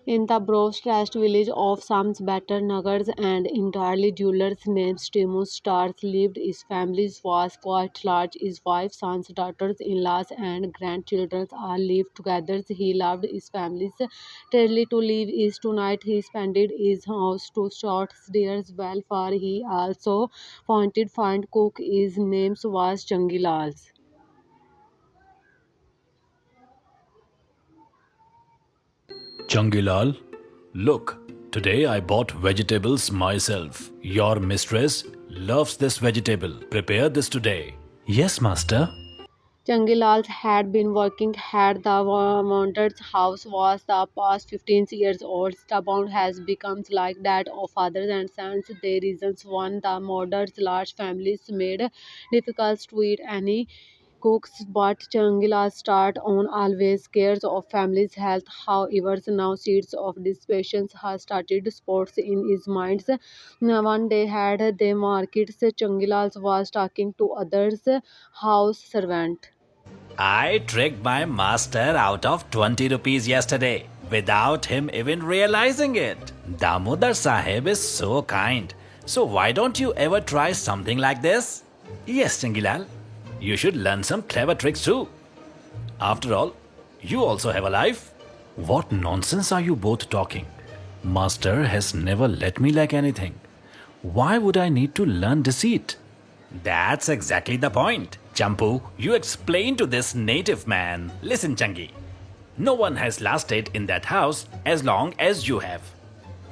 In the broad-traced village of Sams Batter Nagars and entirely jewelers named Timus Stars lived. His family was quite large. His wife, sons, daughters, in-laws, and grandchildren all lived together. He loved his family dearly. To live is tonight. He expanded his house to short stairs well far. He also appointed find cook. His name was Changilal. Changilal, look, today I bought vegetables myself. Your mistress loves this vegetable. Prepare this today. Yes, master. Changilal had been working at the Wounded's house was the past 15 years old. The bond has become like that of fathers and sons. The reasons one, the Murder's large families made difficult to eat any cooks, but Changila start on always cares of family's health. However, now seeds of dispassion has started sports in his minds. Now, one day had the markets, Changila was talking to others house servant. I tricked my master out of 20 rupees yesterday without him even realizing it. Damodar Sahib is so kind. So why don't you ever try something like this? Yes, Changilal. You should learn some clever tricks too. After all, you also have a life. What nonsense are you both talking? Master has never let me lack anything. Why would I need to learn deceit? That's exactly the point. Champu, you explain to this native man. Listen, Changi. No one has lasted in that house as long as you have.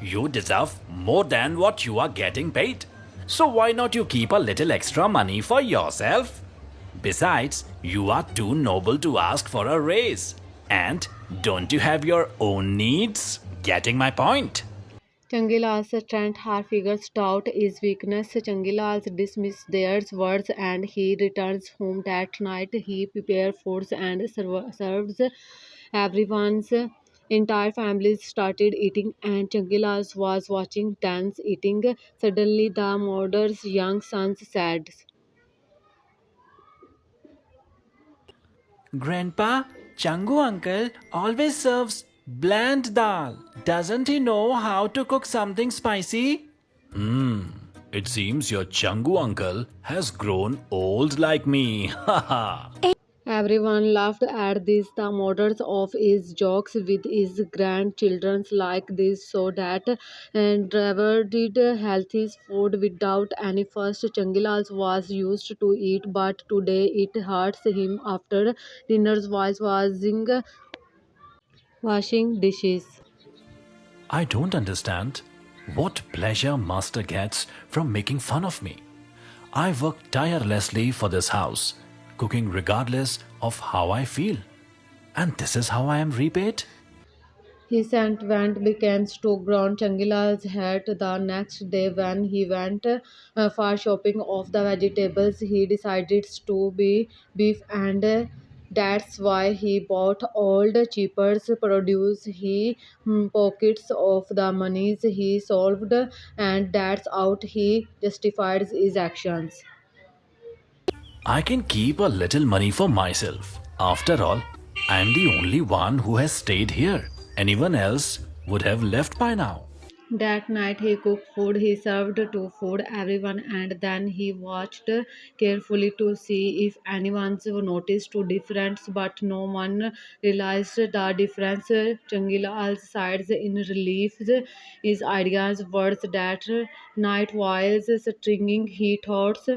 You deserve more than what you are getting paid. So why not you keep a little extra money for yourself? Besides, you are too noble to ask for a raise. And don't you have your own needs? Getting my point? Changilal's strength her figures doubt his weakness. Changilal dismisses their words and he returns home that night. He prepares foods and serves everyone's entire family started eating and Changilal was watching dance eating. Suddenly the mother's young son said, Grandpa, Changu uncle always serves bland dal. Doesn't he know how to cook something spicy? It seems your Changu uncle has grown old like me. Haha. everyone laughed at this. The mothers of his jokes with his grandchildren like this, so that and Driver did healthy food without any fuss. Changilal was used to eat, but today it hurts him after dinners while washing dishes. I don't understand what pleasure master gets from making fun of me. I work tirelessly for this house, cooking regardless of how I feel. And this is how I am repaid? His scent went became too grown. Changila's hat the next day when he went for shopping of the vegetables. He decided to be beef and that's why he bought all the cheapest produce. He pockets of the monies he solved and that's out he justified his actions. I can keep a little money for myself. After all, I am the only one who has stayed here. Anyone else would have left by now. That night he cooked food, he served to food everyone and then he watched carefully to see if anyone noticed the difference but no one realized the difference. Changila sides in relief his ideas words that night while stringing he thoughts.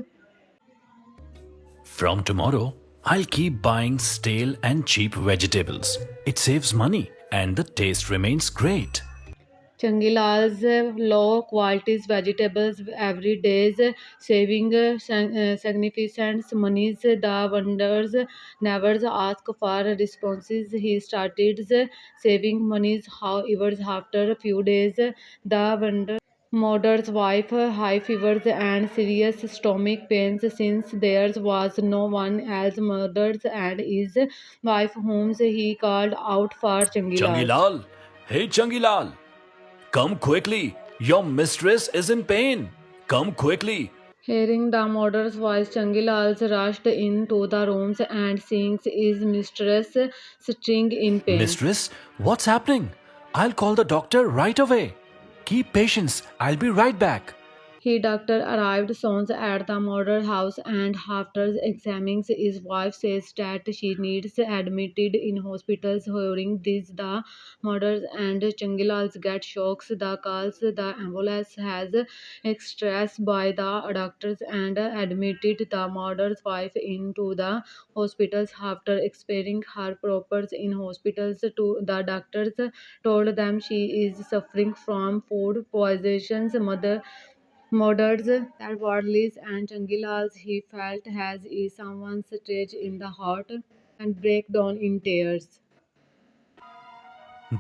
From tomorrow, I'll keep buying stale and cheap vegetables. It saves money and the taste remains great. Changilal's low quality vegetables every day, saving significant monies. The vendors never ask for responses. He started saving monies. However, after a few days, the vendor mother's wife high fevers and serious stomach pains since there was no one else mother's and his wife whom he called out for Changilal. Changilal! Hey Changilal! Come quickly! Your mistress is in pain! Come quickly! Hearing the mother's voice, Changilal rushed into the rooms and seeing his mistress sitting in pain. Mistress, what's happening? I'll call the doctor right away. Keep patience. I'll be right back. He doctor arrived soon at the murder house and after examining his wife says that she needs admitted in hospitals. Hearing this, the murders and Changilals get shocks. The calls the ambulance has stressed by the doctors and admitted the murder's wife into the hospitals after experiencing her problems in hospitals. To the doctors told them she is suffering from food poisons. Murders that Wadleys and Changilals he felt has is someone's stage in the heart and break down in tears.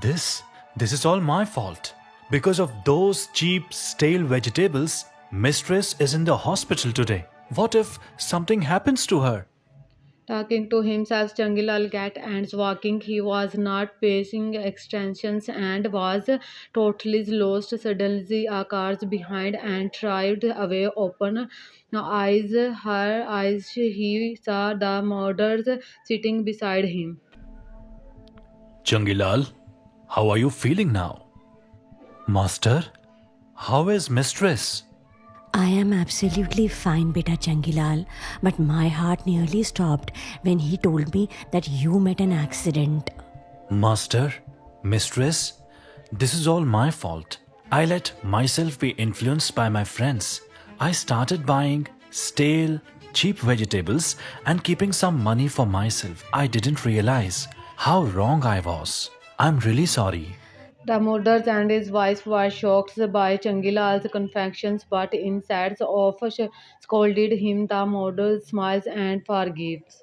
This this is all my fault. Because of those cheap stale vegetables, Mistress is in the hospital today. What if something happens to her? Talking to himself, Changilal get ends walking. He was not pacing extensions and was totally lost. Suddenly, a car behind and tried away. Open eyes, her eyes. He saw the murderers sitting beside him. Changilal, how are you feeling now? Master, how is Mistress? I am absolutely fine, beta Changilal, but my heart nearly stopped when he told me that you met an accident. Master, Mistress, this is all my fault. I let myself be influenced by my friends. I started buying stale, cheap vegetables and keeping some money for myself. I didn't realize how wrong I was. I'm really sorry. The murderers and his wife were shocked by Changilal's confessions, but instead of scolded him, the murderer smiles and forgives.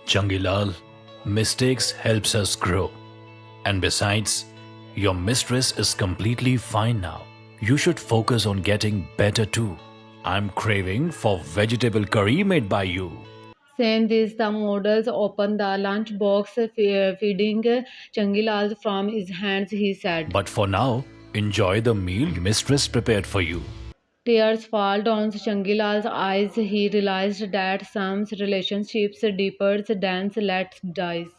Changilal, mistakes helps us grow. And besides, your mistress is completely fine now. You should focus on getting better too. I'm craving for vegetable curry made by you. Saying this, the models opened the lunch box, feeding Changilal from his hands. He said, But for now, enjoy the meal your mistress prepared for you. tears fall down Changilal's eyes. He realized that some relationships deeper than let's dies.